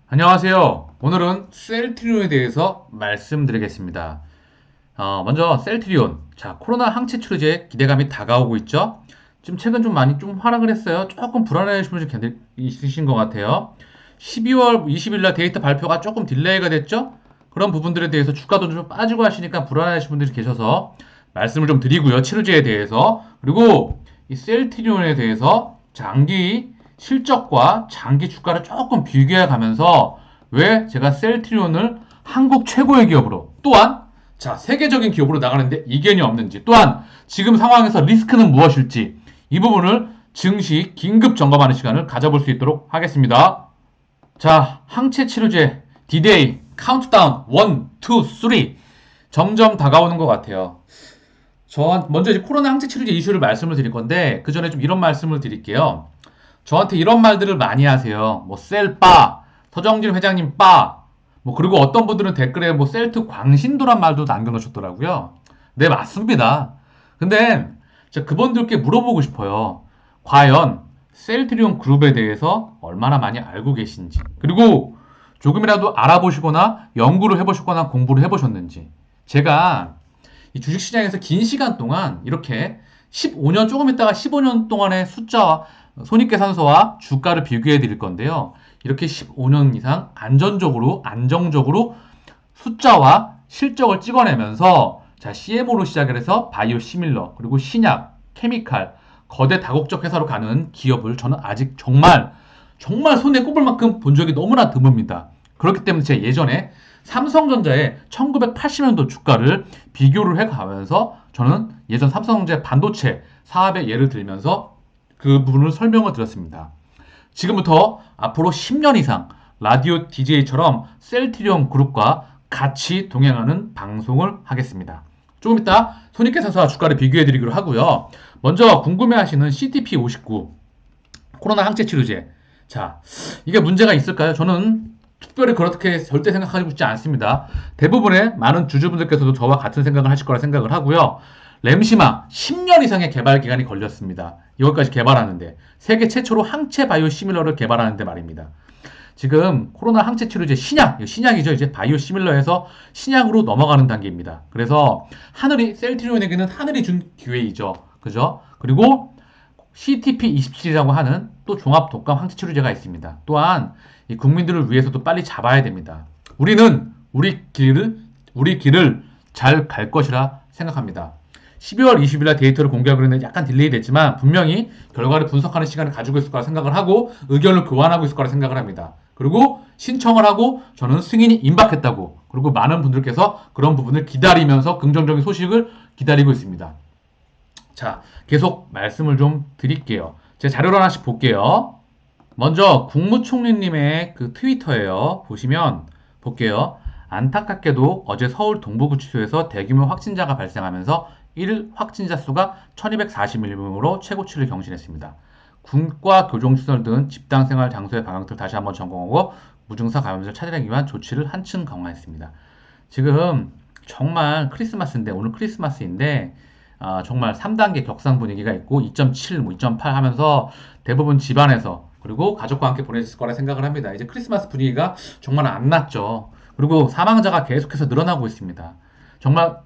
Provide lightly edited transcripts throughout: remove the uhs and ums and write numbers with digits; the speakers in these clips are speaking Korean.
안녕하세요. 오늘은 셀트리온에 대해서 말씀드리겠습니다. 먼저 셀트리온. 자, 코로나 항체 치료제 기대감이 다가오고 있죠? 지금 최근 좀 많이 좀 하락을 했어요. 조금 불안해하시는 분이 있으신 것 같아요. 12월 20일 날 데이터 발표가 조금 딜레이가 됐죠? 그런 부분들에 대해서 주가도 좀 빠지고 하시니까 불안해하시는 분들이 계셔서 말씀을 좀 드리고요. 치료제에 대해서. 그리고 이 셀트리온에 대해서 장기 실적과 장기 주가를 조금 비교해 가면서 왜 제가 셀트리온을 한국 최고의 기업으로 또한 자, 세계적인 기업으로 나가는데 이견이 없는지, 또한 지금 상황에서 리스크는 무엇일지, 이 부분을 증시 긴급 점검하는 시간을 가져볼 수 있도록 하겠습니다. 자, 항체 치료제 D-Day 카운트다운 1, 2, 3 점점 다가오는 것 같아요. 먼저 이제 코로나 항체 치료제 이슈를 말씀을 드릴 건데 그 전에 좀 이런 말씀을 드릴게요. 저한테 이런 말들을 많이 하세요. 뭐 셀빠, 서정진 회장님 빠, 뭐 그리고 어떤 분들은 댓글에 뭐 셀트 광신도란 말도 남겨놓으셨더라고요. 네, 맞습니다. 근데 제가 그분들께 물어보고 싶어요. 과연 셀트리온 그룹에 대해서 얼마나 많이 알고 계신지, 그리고 조금이라도 알아보시거나 연구를 해보시거나 공부를 해보셨는지. 제가 이 주식시장에서 긴 시간 동안 이렇게 15년, 조금 있다가 15년 동안의 숫자와 손익계산서와 주가를 비교해 드릴 건데요. 이렇게 15년 이상 안정적으로 숫자와 실적을 찍어내면서 자, CMO로 시작을 해서 바이오 시밀러, 그리고 신약, 케미칼, 거대 다국적 회사로 가는 기업을 저는 아직 정말 손에 꼽을 만큼 본 적이 너무나 드뭅니다. 그렇기 때문에 제가 예전에 삼성전자의 1980년도 주가를 비교를 해가면서 저는 예전 삼성전자 반도체 사업의 예를 들면서 그 부분을 설명을 드렸습니다. 지금부터 앞으로 10년 이상 라디오 DJ처럼 셀트리온 그룹과 같이 동행하는 방송을 하겠습니다. 조금 이따 손익계산서와 주가를 비교해 드리기로 하고요. 먼저 궁금해하시는 CTP59 코로나 항체 치료제. 자, 이게 문제가 있을까요? 저는 특별히 그렇게 절대 생각하고 있지 않습니다. 대부분의 많은 주주분들께서도 저와 같은 생각을 하실 거라 생각을 하고요. 램시마 10년 이상의 개발 기간이 걸렸습니다. 이것까지 개발하는데 세계 최초로 항체 바이오 시밀러를 개발하는데 말입니다. 지금 코로나 항체 치료제 신약이죠. 이제 바이오 시밀러에서 신약으로 넘어가는 단계입니다. 그래서 셀트리온에게는 하늘이 준 기회이죠. 그죠? 그리고 CTP27이라고 하는 또 종합 독감 항체 치료제가 있습니다. 또한 이 국민들을 위해서도 빨리 잡아야 됩니다. 우리는 우리 길을 잘 갈 것이라 생각합니다. 12월 20일 날 데이터를 공개하기로 했는데 약간 딜레이 됐지만 분명히 결과를 분석하는 시간을 가지고 있을 거라 생각을 하고 의견을 교환하고 있을 거라 생각을 합니다. 그리고 신청을 하고 저는 승인이 임박했다고, 그리고 많은 분들께서 그런 부분을 기다리면서 긍정적인 소식을 기다리고 있습니다. 자, 계속 말씀을 좀 드릴게요. 제 자료를 하나씩 볼게요. 먼저 국무총리님의 그 트위터예요. 보시면 볼게요. 안타깝게도 어제 서울 동부구치소에서 대규모 확진자가 발생하면서 1일 확진자 수가 1241명으로 최고치를 경신했습니다. 군과 교정시설 등 집단생활 장소의 방역들을 다시 한번 점검하고 무증상 감염자를 찾아내기 위한 조치를 한층 강화했습니다. 지금 정말 크리스마스인데, 오늘 크리스마스인데 정말 3단계 격상 분위기가 있고 2.7, 뭐 2.8 하면서 대부분 집안에서 그리고 가족과 함께 보냈을 거라 생각을 합니다. 이제 크리스마스 분위기가 정말 안 났죠. 그리고 사망자가 계속해서 늘어나고 있습니다. 정말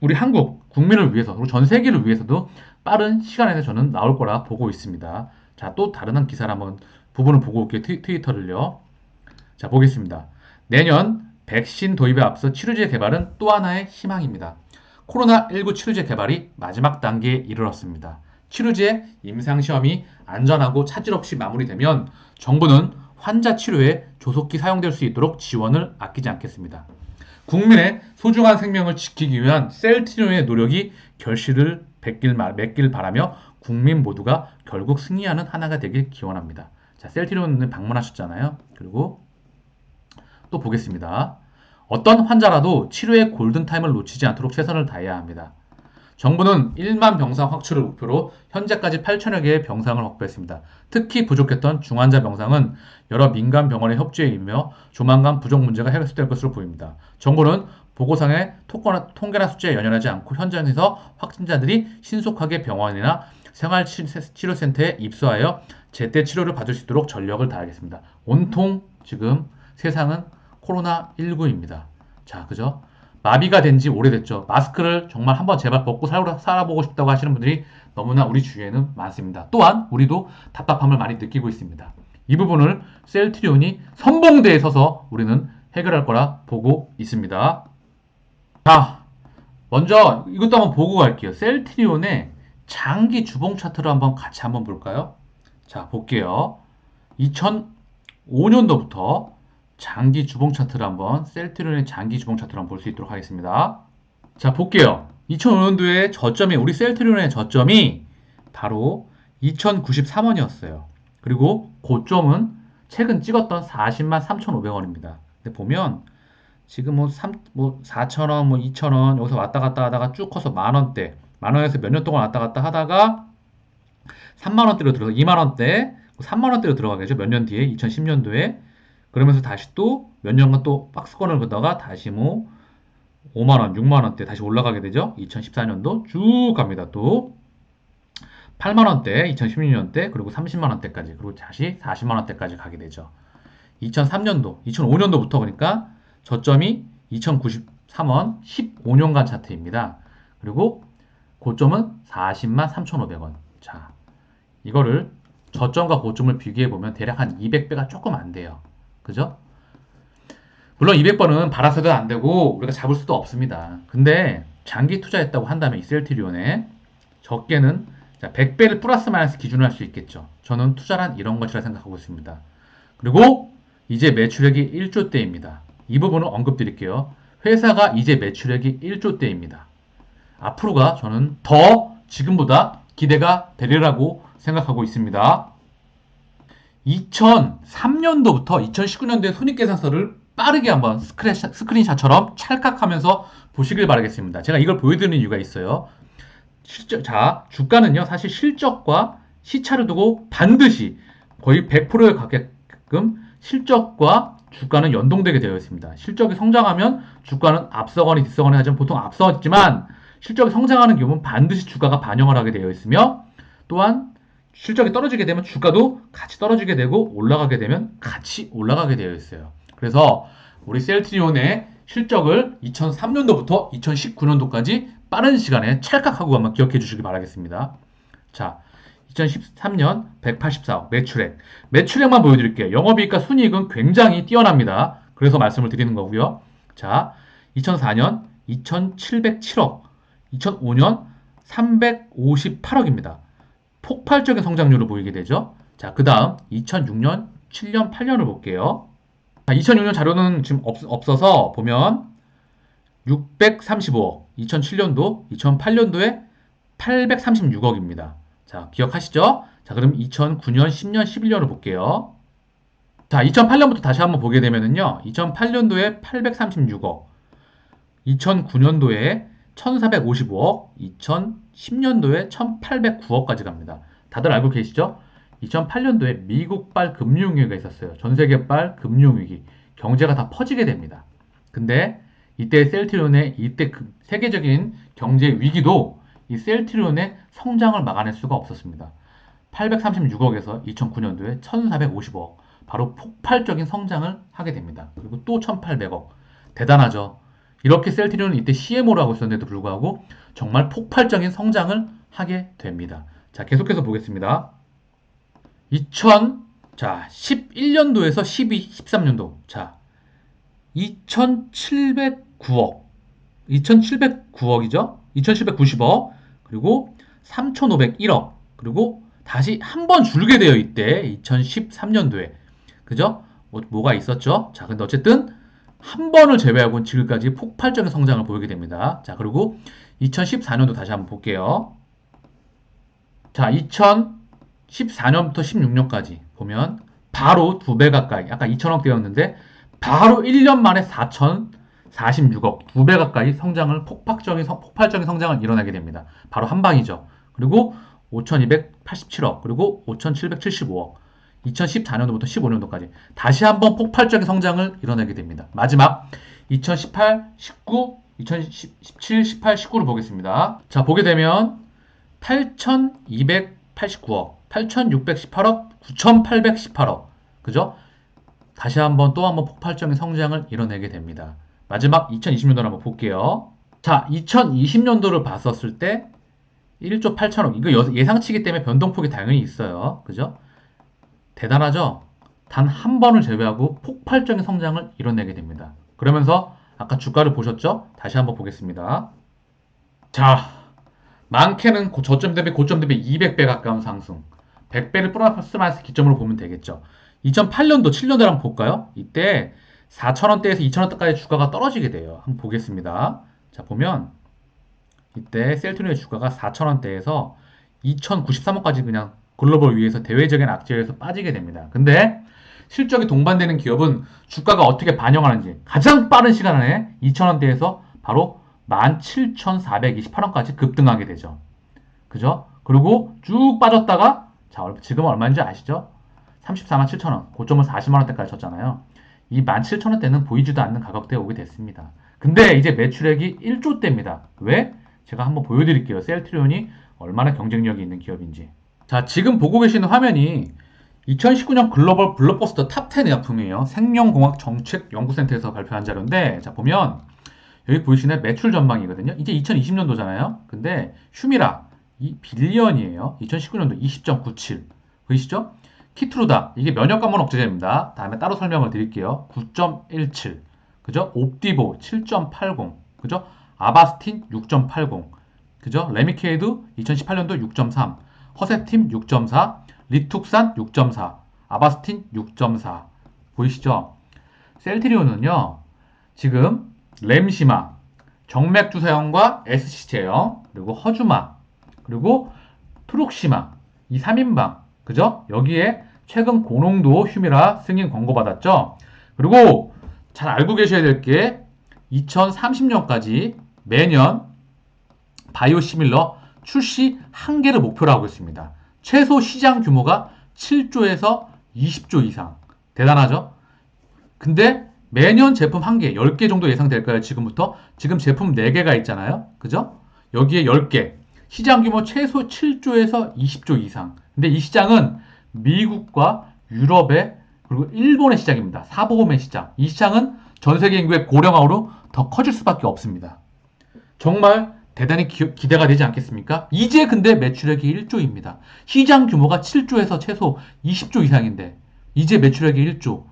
우리 한국 국민을 위해서, 그리고 전 세계를 위해서도 빠른 시간 안에 저는 나올 거라 보고 있습니다. 자, 또 다른 한 기사를 한번 부분을 보고 올게요. 트위터를요. 자, 보겠습니다. 내년 백신 도입에 앞서 치료제 개발은 또 하나의 희망입니다. 코로나19 치료제 개발이 마지막 단계에 이르렀습니다. 치료제 임상시험이 안전하고 차질 없이 마무리되면 정부는 환자 치료에 조속히 사용될 수 있도록 지원을 아끼지 않겠습니다. 국민의 소중한 생명을 지키기 위한 셀트리온의 노력이 결실을 맺길 바라며 국민 모두가 결국 승리하는 하나가 되길 기원합니다. 자, 셀트리온을 방문하셨잖아요. 그리고 또 보겠습니다. 어떤 환자라도 치료의 골든타임을 놓치지 않도록 최선을 다해야 합니다. 정부는 1만 병상 확충을 목표로 현재까지 8천여 개의 병상을 확보했습니다. 특히 부족했던 중환자 병상은 여러 민간 병원의 협조에 이르며 조만간 부족 문제가 해결될 것으로 보입니다. 정부는 보고상의 통계나 숫자에 연연하지 않고 현장에서 확진자들이 신속하게 병원이나 생활치료센터에 입소하여 제때 치료를 받을 수 있도록 전력을 다하겠습니다. 온통 지금 세상은 코로나19입니다. 자, 그죠? 마비가 된 지 오래됐죠. 마스크를 정말 한번 제발 벗고 살아보고 싶다고 하시는 분들이 너무나 우리 주위에는 많습니다. 또한 우리도 답답함을 많이 느끼고 있습니다. 이 부분을 셀트리온이 선봉대에 서서 우리는 해결할 거라 보고 있습니다. 자, 먼저 이것도 한번 보고 갈게요. 셀트리온의 장기 주봉 차트를 같이 한번 볼까요? 자, 볼게요. 2005년도부터 장기 주봉 차트를 셀트리온의 장기 주봉 차트를 한번 볼 수 있도록 하겠습니다. 자, 볼게요. 2005년도에 우리 셀트리온의 저점이 바로 2093원이었어요. 그리고 고점은 최근 찍었던 40만 3,500원입니다. 근데 보면 지금 4,000원, 2,000원 여기서 왔다 갔다 하다가 쭉 커서 만원대, 만원에서 몇 년 동안 왔다 갔다 하다가 3만원대로 2만원대, 3만원대로 들어가겠죠. 몇 년 뒤에, 2010년도에. 그러면서 다시 또 몇 년간 또 박스권을 걷다가 다시 5만원, 6만원대 다시 올라가게 되죠. 2014년도 쭉 갑니다. 또 8만원대, 2016년대, 그리고 30만원대까지, 그리고 다시 40만원대까지 가게 되죠. 2003년도, 2005년도부터 그러니까 저점이 2093원, 15년간 차트입니다. 그리고 고점은 40만 3,500원. 자, 이거를 저점과 고점을 비교해보면 대략 한 200배가 조금 안 돼요. 그죠? 물론 200번은 받아서도 안 되고 우리가 잡을 수도 없습니다. 근데 장기 투자했다고 한다면 이 셀트리온에 적게는 100배를 플러스 마이너스 기준으로 할 수 있겠죠. 저는 투자란 이런 것이라 생각하고 있습니다. 그리고 이제 매출액이 1조대입니다. 이 부분을 언급드릴게요. 회사가 이제 매출액이 1조대입니다. 앞으로가 저는 더 지금보다 기대가 되리라고 생각하고 있습니다. 2003년도부터 2019년도의 손익계산서를 빠르게 한번 스크린샷처럼 찰칵하면서 보시길 바라겠습니다. 제가 이걸 보여드리는 이유가 있어요. 주가는요, 사실 실적과 시차를 두고 반드시 거의 100%에 가게끔 실적과 주가는 연동되게 되어 있습니다. 실적이 성장하면 주가는 앞서거나 뒤서거나 하지만 보통 앞서지만 실적이 성장하는 경우는 반드시 주가가 반영을 하게 되어 있으며 또한 실적이 떨어지게 되면 주가도 같이 떨어지게 되고 올라가게 되면 같이 올라가게 되어 있어요. 그래서 우리 셀트리온의 실적을 2003년도부터 2019년도까지 빠른 시간에 찰칵하고 한번 기억해 주시기 바라겠습니다. 자, 2013년 184억 매출액. 매출액만 보여드릴게요. 영업이익과 순이익은 굉장히 뛰어납니다. 그래서 말씀을 드리는 거고요. 자, 2004년 2707억, 2005년 358억입니다. 폭발적인 성장률을 보이게 되죠. 자, 그 다음 2006년, 7년, 8년을 볼게요. 자, 2006년 자료는 지금 없어서 보면 635억, 2007년도, 2008년도에 836억입니다. 자, 기억하시죠? 자, 그럼 2009년, 10년, 11년을 볼게요. 자, 2008년부터 다시 한번 보게 되면은요, 2008년도에 836억, 2009년도에 1455억, 2010년도에 1809억까지 갑니다. 다들 알고 계시죠? 2008년도에 미국발 금융위기가 있었어요. 전 세계발 금융위기. 경제가 다 퍼지게 됩니다. 근데 이때 셀트리온의 세계적인 경제 위기도 이 셀트리온의 성장을 막아낼 수가 없었습니다. 836억에서 2009년도에 1450억. 바로 폭발적인 성장을 하게 됩니다. 그리고 또 1800억. 대단하죠? 이렇게 셀트리온은 이때 CMO를 하고 있었는데도 불구하고 정말 폭발적인 성장을 하게 됩니다. 자, 계속해서 보겠습니다. 2011년도에서 13년도. 자, 2709억. 2709억이죠? 2790억. 그리고 3501억. 그리고 다시 한 번 줄게 돼요, 이때. 2013년도에. 그죠? 뭐가 있었죠? 자, 근데 어쨌든 한 번을 제외하고는 지금까지 폭발적인 성장을 보이게 됩니다. 자, 그리고 2014년도 다시 한번 볼게요. 자, 2014년부터 16년까지 보면 바로 2배 가까이, 아까 2천억대였는데 바로 1년 만에 4,046억, 2배 가까이 폭발적인 성장을 일어나게 됩니다. 바로 한 방이죠. 그리고 5,287억, 그리고 5,775억, 2014년도부터 15년도까지 다시 한번 폭발적인 성장을 일어나게 됩니다. 마지막 2018, 19, 2017, 18, 19를 보겠습니다. 자, 보게 되면 8,289억, 8,618억, 9,818억. 그죠? 다시 한번 또 한번 폭발적인 성장을 이뤄내게 됩니다. 마지막 2020년도를 한번 볼게요. 자, 2020년도를 봤었을 때 1조 8천억. 이거 예상치기 때문에 변동폭이 당연히 있어요. 그죠? 대단하죠? 단 한 번을 제외하고 폭발적인 성장을 이뤄내게 됩니다. 그러면서 아까 주가를 보셨죠? 다시 한번 보겠습니다. 자, 많게는 저점 대비 고점 대비 200배 가까운 상승. 100배를 플러스 마이너스 기점으로 보면 되겠죠. 2008년도, 7년도를 한번 볼까요? 이때 4,000원대에서 2,000원대까지 주가가 떨어지게 돼요. 한번 보겠습니다. 자, 보면 이때 셀트리온의 주가가 4,000원대에서 2,093원까지 그냥 글로벌 위에서 대외적인 악재에서 빠지게 됩니다. 근데 실적이 동반되는 기업은 주가가 어떻게 반영하는지 가장 빠른 시간 안에 2,000원대에서 바로 17,428원까지 급등하게 되죠. 그죠? 그리고 쭉 빠졌다가 자, 지금 얼마인지 아시죠? 34만 7천원, 고점은 40만 원대까지 쳤잖아요. 이 17,000원대는 보이지도 않는 가격대에 오게 됐습니다. 근데 이제 매출액이 1조대입니다. 왜? 제가 한번 보여드릴게요. 셀트리온이 얼마나 경쟁력이 있는 기업인지. 자, 지금 보고 계시는 화면이 2019년 글로벌 블록버스터 탑10 의약품이에요. 생명공학 정책연구센터에서 발표한 자료인데, 자, 보면 여기 보이시는 매출 전망이거든요. 이제 2020년도잖아요. 근데 휴미라 이 빌리언이에요. 2019년도 20.97 보이시죠? 키트루다 이게 면역관문 억제제입니다. 다음에 따로 설명을 드릴게요. 9.17 그죠? 옵디보 7.80 그죠? 아바스틴 6.80 그죠? 레미케이드 2018년도 6.3 허세팀 6.4 리툭산 6.4 아바스틴 6.4 보이시죠? 셀트리온은요 지금 램시마, 정맥주사형과 SC제형, 그리고 허주마, 그리고 트룩시마 이 3인방 그죠? 여기에 최근 고농도 휴미라 승인 권고받았죠? 그리고 잘 알고 계셔야 될 게 2030년까지 매년 바이오시밀러 출시 1개를 목표로 하고 있습니다. 최소 시장 규모가 7조에서 20조 이상. 대단하죠? 근데 매년 제품 1개, 10개 정도 예상될까요? 지금부터? 지금 제품 4개가 있잖아요. 그죠? 여기에 10개. 시장 규모 최소 7조에서 20조 이상. 근데 이 시장은 미국과 유럽의 그리고 일본의 시장입니다. 사보험의 시장. 이 시장은 전 세계 인구의 고령화로 더 커질 수밖에 없습니다. 정말 대단히 기대가 되지 않겠습니까? 이제 근데 매출액이 1조입니다. 시장 규모가 7조에서 최소 20조 이상인데 이제 매출액이 1조.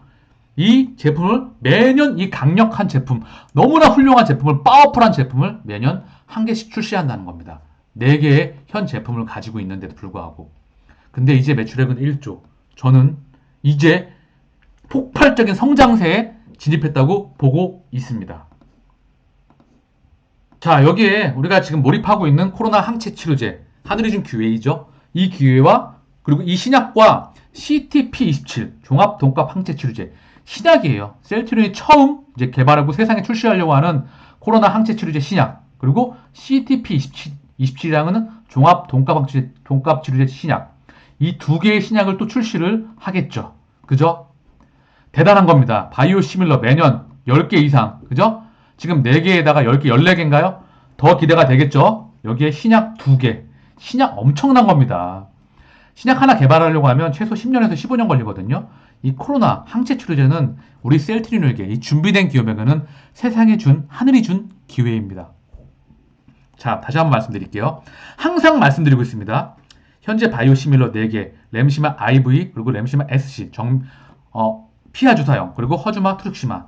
이 제품을 매년 이 강력한 제품, 너무나 훌륭한 제품을, 파워풀한 제품을 매년 1개씩 출시한다는 겁니다. 4개의 현 제품을 가지고 있는데도 불구하고. 근데 이제 매출액은 1조. 저는 이제 폭발적인 성장세에 진입했다고 보고 있습니다. 자, 여기에 우리가 지금 몰입하고 있는 코로나 항체 치료제, 하늘이 준 기회이죠. 이 기회와 그리고 이 신약과 CTP27 종합 동값 항체 치료제 신약이에요. 셀트리온이 처음 이제 개발하고 세상에 출시하려고 하는 코로나 항체 치료제 신약 그리고 CTP27이라는 종합 동값 치료제 신약 이 2개의 신약을 또 출시를 하겠죠. 그죠? 대단한 겁니다. 바이오 시밀러 매년 10개 이상 그죠? 지금 4개에다가 10개, 14개인가요? 더 기대가 되겠죠? 여기에 신약 2개. 신약 엄청난 겁니다. 신약 하나 개발하려고 하면 최소 10년에서 15년 걸리거든요. 이 코로나 항체 치료제는 우리 셀트리온에게 이 준비된 기업에게는 세상에 준, 하늘이 준 기회입니다. 자, 다시 한번 말씀드릴게요. 항상 말씀드리고 있습니다. 현재 바이오시밀러 4개, 램시마 IV, 그리고 램시마 SC, 피하 주사형, 그리고 허주마, 트룩시마.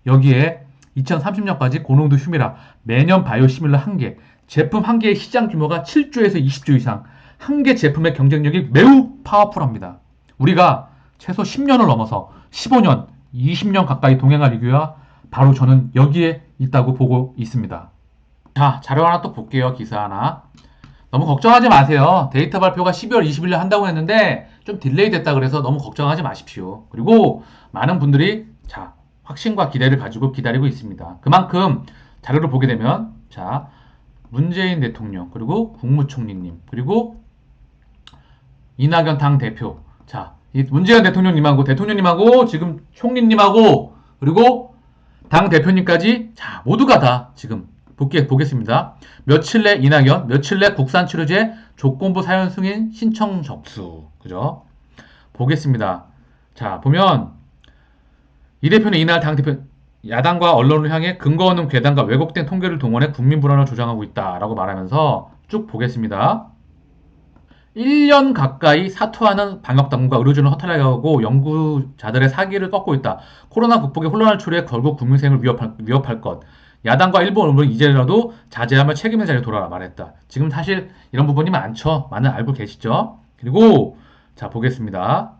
여기에 2030년까지 고농도 휴미라, 매년 바이오시밀러 1개, 제품 1개의 시장 규모가 7조에서 20조 이상, 1개 제품의 경쟁력이 매우 파워풀합니다. 우리가 최소 10년을 넘어서 15년, 20년 가까이 동행할 이유가 바로 저는 여기에 있다고 보고 있습니다. 자, 자료 하나 또 볼게요. 기사 하나. 너무 걱정하지 마세요. 데이터 발표가 12월 20일에 한다고 했는데 좀 딜레이 됐다 그래서 너무 걱정하지 마십시오. 그리고 많은 분들이 자, 확신과 기대를 가지고 기다리고 있습니다. 그만큼 자료를 보게 되면 자, 문재인 대통령 그리고 국무총리님 그리고 이낙연 당대표 자, 이 문재인 대통령님하고 지금 총리님하고 그리고 당대표님까지 자, 모두가 다 지금 보겠습니다. 며칠 내 이낙연, 며칠 내 국산치료제 조건부 사연 승인 신청 접수. 그죠? 보겠습니다. 자, 보면 이 대표는 이날 당대표 야당과 언론을 향해 근거 없는 괴담과 왜곡된 통계를 동원해 국민 불안을 조장하고 있다라고 말하면서 쭉 보겠습니다. 1년 가까이 사투하는 방역당국과 의료진을 허탈하게 하고 연구자들의 사기를 꺾고 있다. 코로나 극복에 혼란을 초래해 결국 국민생을 위협할 것. 야당과 일본 언론은 이제라도 자제하며 책임의 자리에 돌아라 말했다. 지금 사실 이런 부분이 많죠. 많은 알고 계시죠? 그리고 자 보겠습니다.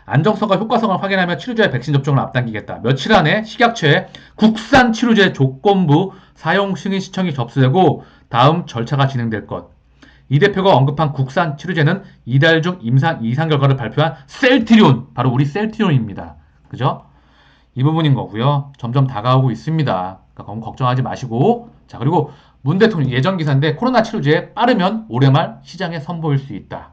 안정성과 효과성을 확인하며 치료제의 백신 접종을 앞당기겠다. 며칠 안에 식약처에 국산 치료제 조건부 사용 승인 신청이 접수되고 다음 절차가 진행될 것. 이 대표가 언급한 국산 치료제는 이달 중 이상 결과를 발표한 셀트리온, 바로 우리 셀트리온입니다. 그죠? 이 부분인 거고요. 점점 다가오고 있습니다. 그러니까 너무 걱정하지 마시고. 자, 그리고 문 대통령 예전 기사인데 코로나 치료제 빠르면 올해 말 시장에 선보일 수 있다.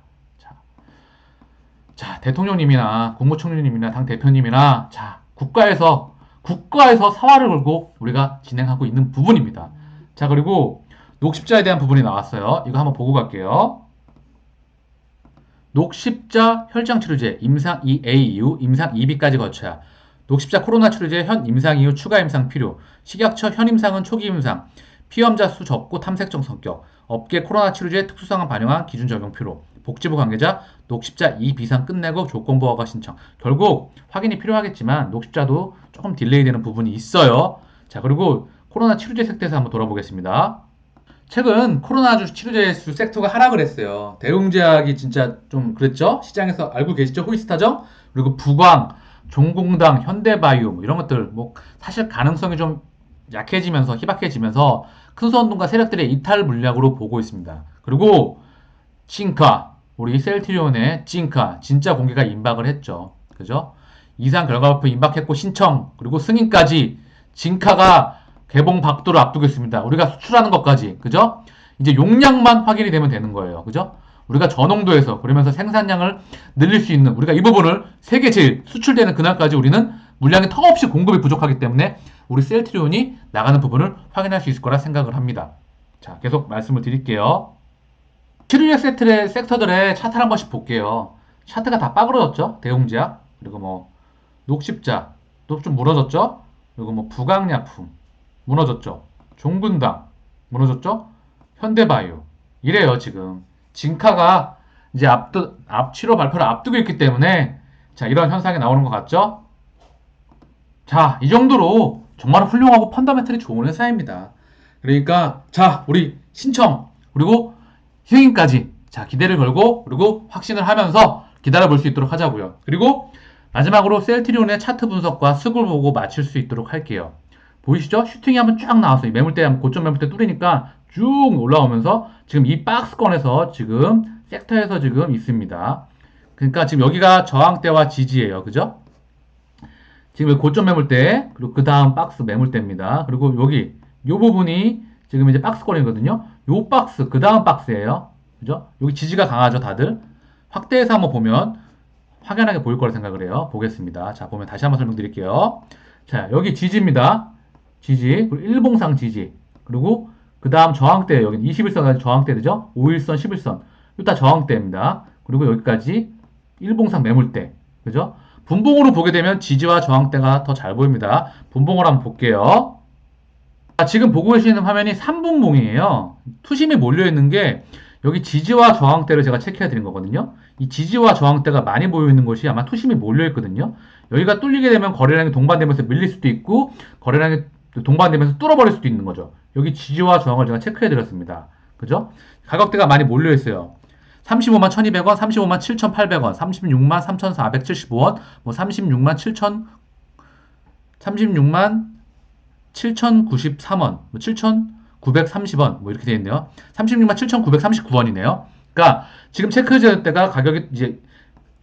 자, 대통령님이나 국무총리님이나 당 대표님이나 자, 국가에서 사활을 걸고 우리가 진행하고 있는 부분입니다. 자, 그리고 녹십자에 대한 부분이 나왔어요. 이거 한번 보고 갈게요. 녹십자 혈장 치료제 임상 2A 이후 임상 2B까지 거쳐야 녹십자 코로나 치료제 현 임상 이후 추가 임상 필요. 식약처 현 임상은 초기 임상. 피험자 수 적고 탐색적 성격. 업계 코로나 치료제 특수성을 반영한 기준 적용 필요. 복지부 관계자 녹십자 2비상 끝내고 조건부 허가 신청. 결국 확인이 필요하겠지만 녹십자도 조금 딜레이 되는 부분이 있어요. 자, 그리고 코로나 치료제 섹터에서 한번 돌아보겠습니다. 최근 코로나 치료제 수 섹터가 하락을 했어요. 대웅제약이 진짜 좀 그랬죠? 시장에서 알고 계시죠? 호이스타죠? 그리고 부광, 종공당, 현대바이오 뭐 이런 것들 뭐 사실 가능성이 좀 약해지면서 희박해지면서 큰손동과 세력들의 이탈 물량으로 보고 있습니다. 그리고 찐카, 우리 셀트리온의 찐카 진짜 공개가 임박을 했죠. 그죠? 이상 결과 발표 임박했고 신청 그리고 승인까지 찐카가 개봉 박도를 앞두고 있습니다. 우리가 수출하는 것까지 그죠? 이제 용량만 확인이 되면 되는 거예요. 그죠? 우리가 저농도에서 그러면서 생산량을 늘릴 수 있는 우리가 이 부분을 세계 제일 수출되는 그날까지 우리는 물량이 턱없이 공급이 부족하기 때문에 우리 셀트리온이 나가는 부분을 확인할 수 있을 거라 생각을 합니다. 자, 계속 말씀을 드릴게요. 치료제 섹터들의 차트를 한 번씩 볼게요. 차트가 다 빠그러졌죠? 대웅제약, 그리고 뭐 녹십자, 또 좀 무너졌죠? 그리고 뭐 부강약품, 무너졌죠? 종근당, 무너졌죠? 현대바이오. 이래요, 지금. 진카가 이제 치료 발표를 앞두고 있기 때문에 자, 이런 현상이 나오는 것 같죠? 자, 이 정도로 정말 훌륭하고 펀더멘털이 좋은 회사입니다. 그러니까 자, 우리 신청 그리고 승인까지 자, 기대를 걸고 그리고 확신을 하면서 기다려볼 수 있도록 하자고요. 그리고 마지막으로 셀트리온의 차트 분석과 수급을 보고 맞출 수 있도록 할게요. 보이시죠? 슈팅이 한번 쫙 나왔어요. 매물대 한번 고점 매물대 뚫으니까 쭉 올라오면서 지금 이 박스권에서 지금 섹터에서 지금 있습니다. 그러니까 지금 여기가 저항대와 지지예요. 그죠? 지금 고점 매물대 그리고 그 다음 박스 매물대입니다. 그리고 여기 요 부분이 지금 이제 박스권이거든요. 요 박스 그 다음 박스예요. 그죠? 여기 지지가 강하죠, 다들. 확대해서 한번 보면 확연하게 보일 거라 생각을 해요. 보겠습니다. 자, 보면 다시 한번 설명드릴게요. 자, 여기 지지입니다. 지지, 그리고 일봉상 지지, 그리고 그 다음 저항대, 여기 21선까지 저항대죠? 5일선, 11선. 이거 다 저항대입니다. 그리고 여기까지 일봉상 매물대. 그죠? 분봉으로 보게 되면 지지와 저항대가 더 잘 보입니다. 분봉을 한번 볼게요. 자, 지금 보고 계시는 화면이 3분봉이에요. 투심이 몰려있는 게 여기 지지와 저항대를 제가 체크해 드린 거거든요. 이 지지와 저항대가 많이 보여있는 것이 아마 투심이 몰려있거든요. 여기가 뚫리게 되면 거래량이 동반되면서 밀릴 수도 있고 거래량이 동반되면서 뚫어버릴 수도 있는 거죠. 여기 지지와 저항을 제가 체크해 드렸습니다. 그죠? 가격대가 많이 몰려있어요. 35만 1200원, 35만 7800원, 36만 3475원, 뭐 36만 7093원, 뭐 7930원, 뭐 이렇게 되어 있네요. 36만 7939원이네요. 그러니까 지금 체크해줄 때가 가격이 이제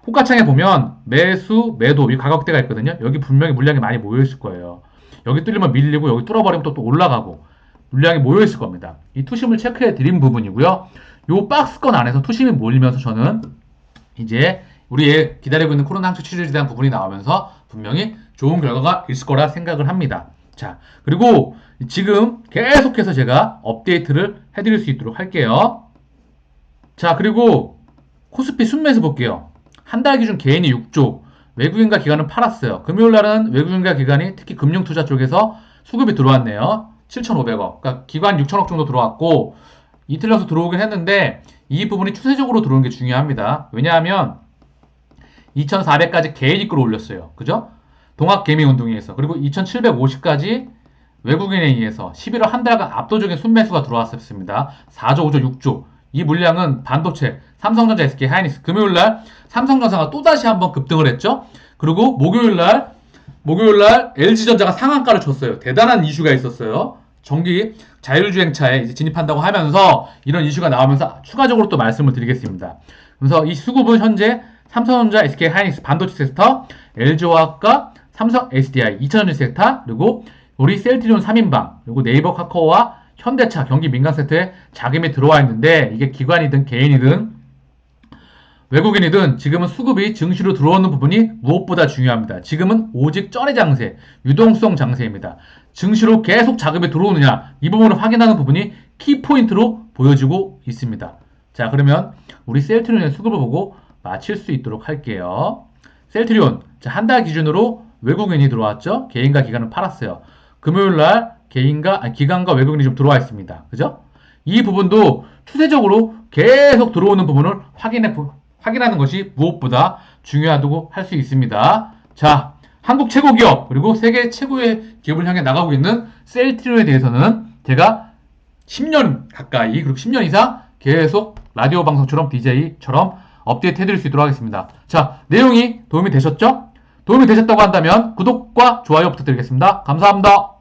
호가창에 보면 매수, 매도 이 가격대가 있거든요. 여기 분명히 물량이 많이 모여 있을 거예요. 여기 뚫리면 밀리고 여기 뚫어버리면 또 올라가고 물량이 모여 있을 겁니다. 이 투심을 체크해 드린 부분이고요. 요 박스권 안에서 투심이 몰리면서 저는 이제 우리의 기다리고 있는 코로나 항체 치료제에 대한 부분이 나오면서 분명히 좋은 결과가 있을 거라 생각을 합니다. 자, 그리고 지금 계속해서 제가 업데이트를 해드릴 수 있도록 할게요. 자, 그리고 코스피 순매수 볼게요. 한 달 기준 개인이 6조, 외국인과 기관은 팔았어요. 금요일 날은 외국인과 기관이 특히 금융투자 쪽에서 수급이 들어왔네요. 7,500억. 그러니까 기관 6천억 정도 들어왔고 이틀 연속 들어오긴 했는데 이 부분이 추세적으로 들어오는 게 중요합니다. 왜냐하면 2,400까지 개인이 끌어올렸어요. 그죠? 동학개미운동회에서. 그리고 2,750까지 외국인에 의해서 11월 한 달간 압도적인 순매수가 들어왔었습니다. 4조, 5조, 6조. 이 물량은 반도체, 삼성전자, SK 하이닉스. 금요일날 삼성전자가 또다시 한번 급등을 했죠. 그리고 목요일날 LG전자가 상한가를 쳤어요. 대단한 이슈가 있었어요. 전기 자율주행차에 이제 진입한다고 하면서 이런 이슈가 나오면서 추가적으로 또 말씀을 드리겠습니다. 그래서 이 수급은 현재 삼성전자, SK 하이닉스, 반도체 섹터, LG화학과 삼성 SDI, 2차전지 섹터, 그리고 우리 셀트리온 3인방, 그리고 네이버 카카오와 현대차, 경기 민간 섹터에 자금이 들어와 있는데 이게 기관이든 개인이든 외국인이든 지금은 수급이 증시로 들어오는 부분이 무엇보다 중요합니다. 지금은 오직 쩌리 장세, 유동성 장세입니다. 증시로 계속 자금이 들어오느냐 이 부분을 확인하는 부분이 키포인트로 보여지고 있습니다. 자, 그러면 우리 셀트리온의 수급을 보고 마칠 수 있도록 할게요. 셀트리온 한 달 기준으로 외국인이 들어왔죠. 개인과 기관은 팔았어요. 금요일날 기관과 외국인이 좀 들어와 있습니다. 그죠? 이 부분도 추세적으로 계속 들어오는 부분을 확인하는 것이 무엇보다 중요하다고 할 수 있습니다. 자, 한국 최고 기업 그리고 세계 최고의 기업을 향해 나가고 있는 셀트리온에 대해서는 제가 10년 가까이 그리고 10년 이상 계속 라디오 방송처럼 DJ처럼 업데이트 해드릴 수 있도록 하겠습니다. 자, 내용이 도움이 되셨죠? 도움이 되셨다고 한다면 구독과 좋아요 부탁드리겠습니다. 감사합니다.